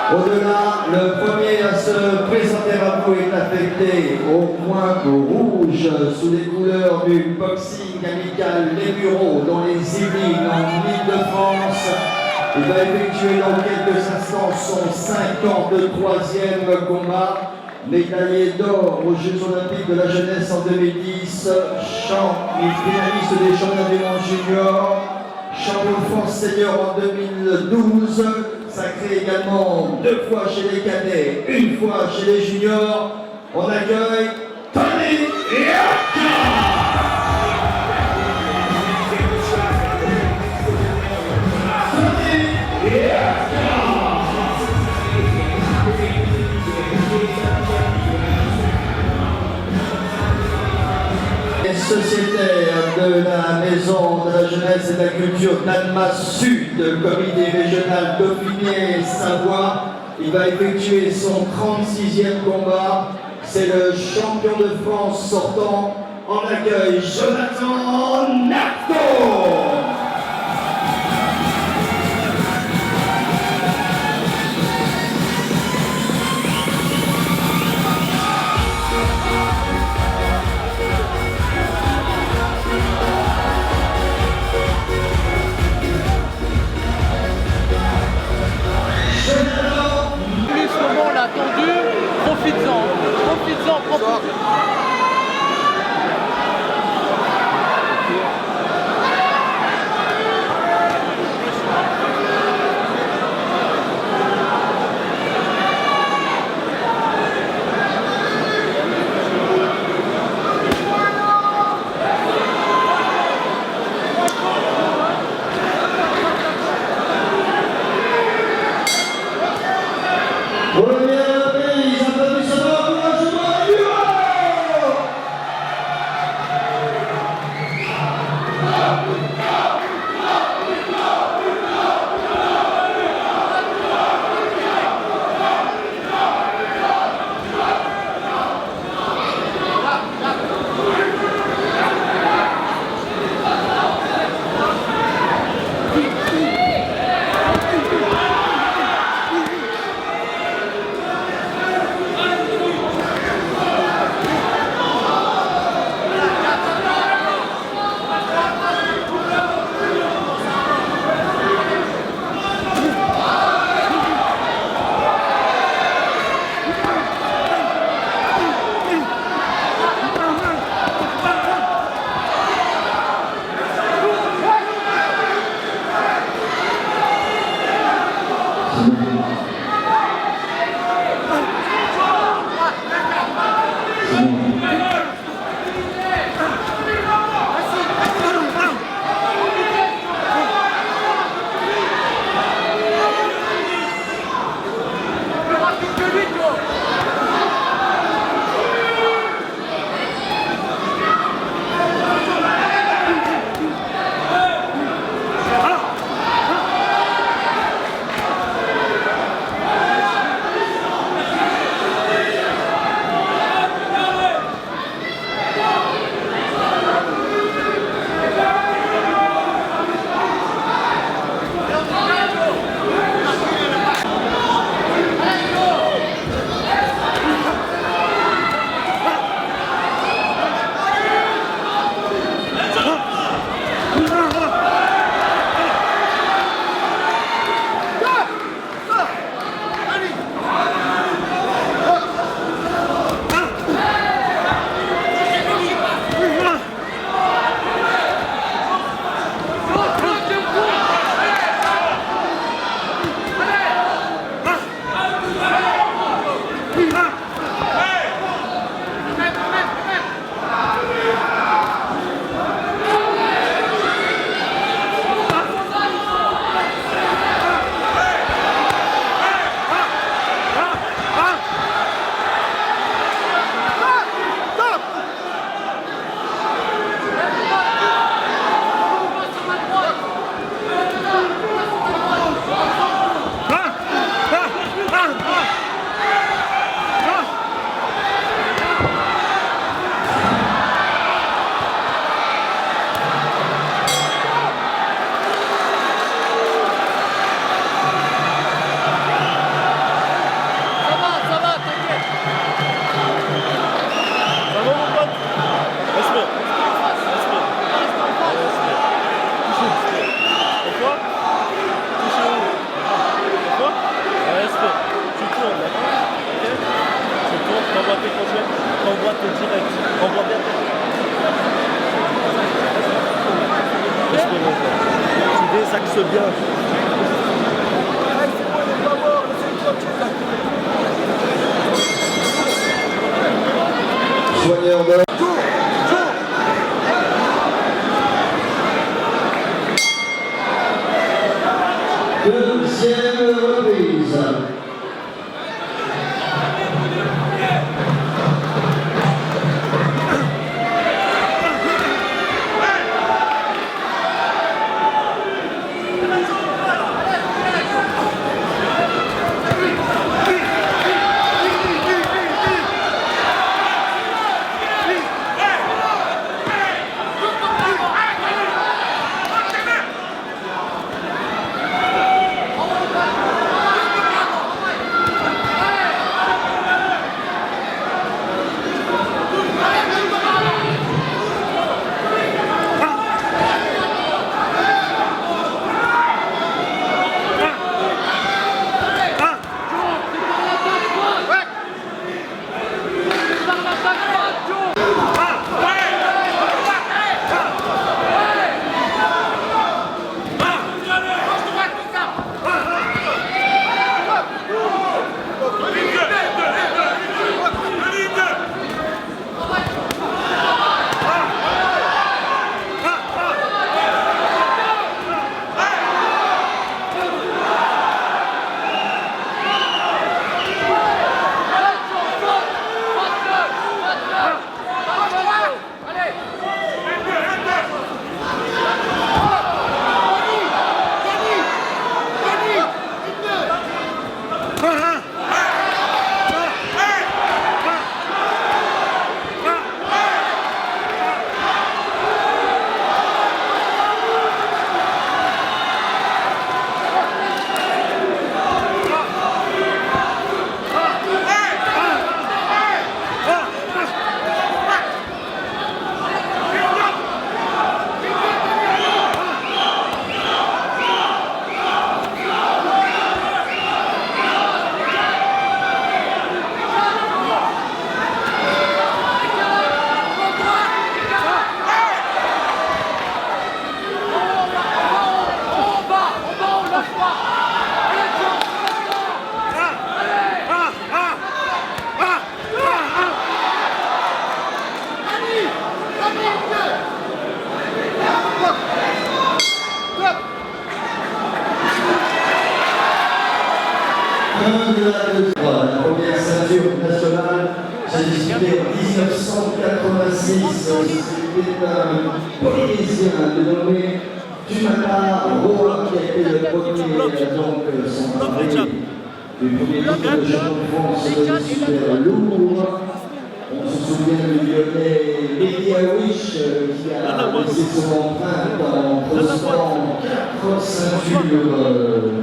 Au-delà, le premier à se présenter à vous est affecté au point rouge sous les couleurs du boxing amical Les Bureaux dans les Yvelines en Île-de-France. Il va effectuer dans quelques instants son 53e combat. Médaillé d'or aux Jeux Olympiques de la Jeunesse en 2010, finaliste des championnats du monde junior, champion de France senior en 2012, sacré également 2 fois chez les cadets, 1 fois chez les juniors. On accueille Tony Yoka. Sociétaire de la Maison de la Jeunesse et de la Culture d'Annemasse Sud, comité régional Dauphiné Savoie. Il va effectuer son 36e combat. C'est le champion de France sortant. En accueil, Jonathan Narto. Profites-en, profites-en. c'est bien. Soigneur de... Deuxième reprise. La première ceinture nationale, j'ai disputé en 1986. C'était un Polynésien dénommé Tumata Roa qui a été le premier, donc son pari du premier titre de champion de France de super lourd. On se souvient du lyonnais Mediawish qui a laissé son empreinte en postant 4 ceintures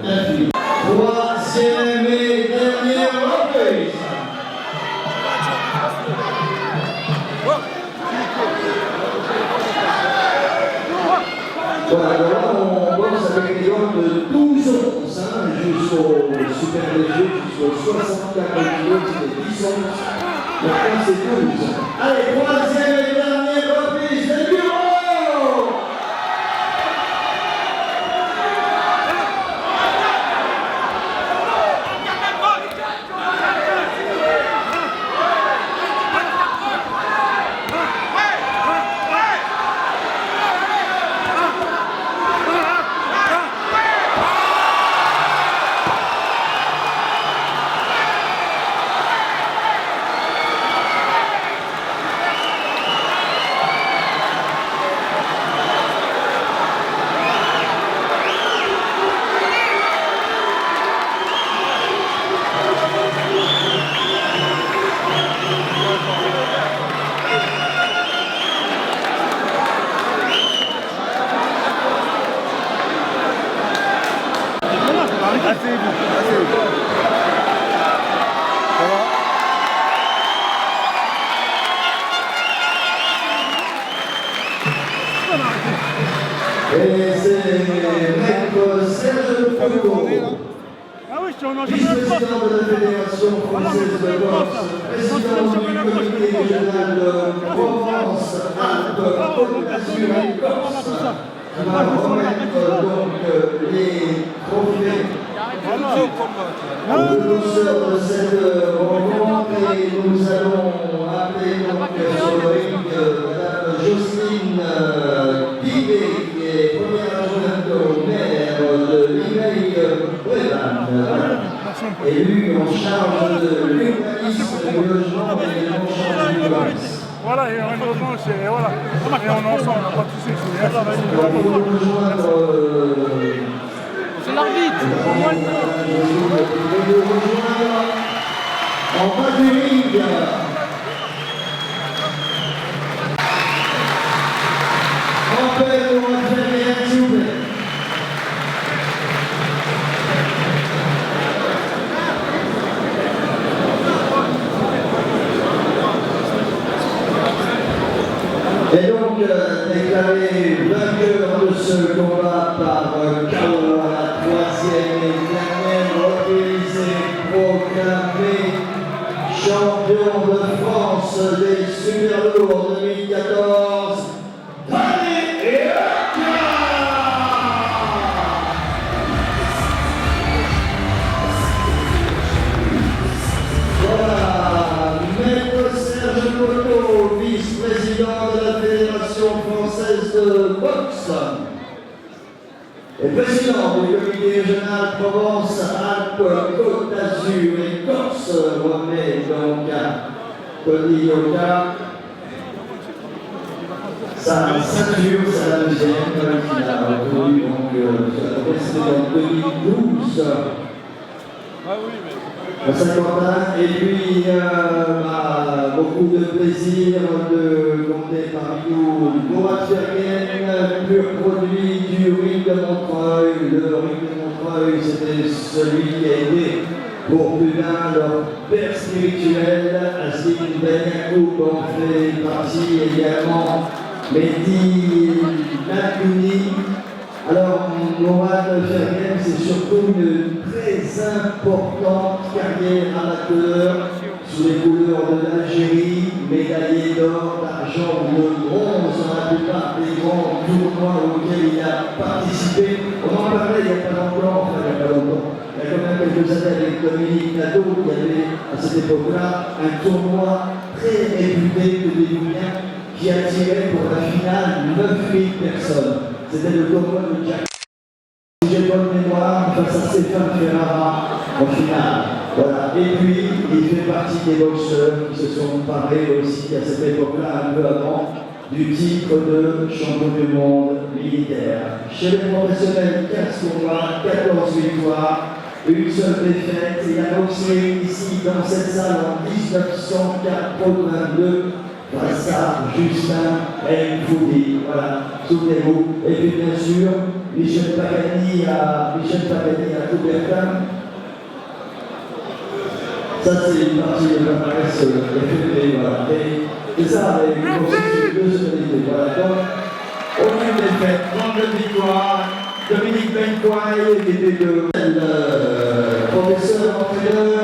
infinies. Troisième et dernière reprise. Voilà, alors on boxe avec des hommes de 12 onces, jusqu'au super léger, jusqu'au 64 kg, c'est 10 onces. Maintenant c'est 12. Allez, troisième et dernière reprise, les bureaux. Et c'est maître Serge Foucault, vice-président de la Fédération française de boxe, président du comité régional de Provence-Alpes-Côte d'Azur et Corse, qui va remettre donc les trophées aux lanceurs de cette rencontre et nous allons appeler donc sur le ring Madame Jocelyne Pivet, qui est première adjointe au maire de Limeil-Brévannes, élue en charge de l'urbanisme, du logement et de l'enchant du commerce. Voilà, et un logement, et voilà. Et on est ensemble, on n'a pas de soucis. C'est l'arbitre. En bas du ring, rappel au Adrien, s'il vous plaît. Et donc, déclaré vainqueur de ce combat par KO à la troisième et dernière reprise et proclamé champion de France des super lourds 2014, Danny Eka. Voilà, Maître Serge Coteau, vice-président de la Fédération française de boxe et président du comité régional Provence-Alpes-Côte d'Azur et Corse, remet donc à Tony Yoka sa ceinture, c'est la deuxième qu'il a obtenue donc en 2012. À Saint-Quentin, et puis beaucoup de plaisir de compter parmi nous Mourad Ferguen, pur produit du ring de Montreuil. Le ring de Montreuil, c'était celui qui a aidé pour plus d'un leur père spirituel, ainsi que Ben Yacoub en fait partie également, Mehdi Nakouni. Alors, Mourad Ferguen, c'est surtout une très importante carrière amateur sous les couleurs de l'Algérie, médaillé d'or, d'argent ou de bronze dans la plupart des grands tournois auxquels il a participé. On en parlait il n'y a pas longtemps, enfin il n'y a pas longtemps. Il y a quand même quelques années avec Dominique Nadeau, qui avait à cette époque-là un tournoi très réputé de Déboulien qui attirait pour la finale 9000 personnes. C'était le tournoi de Jack. Si j'ai bonne mémoire, face à Stéphane Ferrara en finale. Voilà. Et puis, il fait partie des boxeurs qui se sont parés aussi à cette époque-là, un peu avant, du titre de champion du monde militaire. Chez les professionnels, 15 combats, 14 victoires, une seule défaite. Il a boxé ici dans cette salle en 1982. Face à Justin Mfoudi, voilà, souvenez-vous. Et puis bien sûr, Michel Pagani à Coubertin. Ça c'est une partie de la presse effectuée, voilà. Et ça, les deux sonorités, voilà. Donc, aucune défaite, 32 victoires. Dominique Benquoy, qui était le professeur entraîneur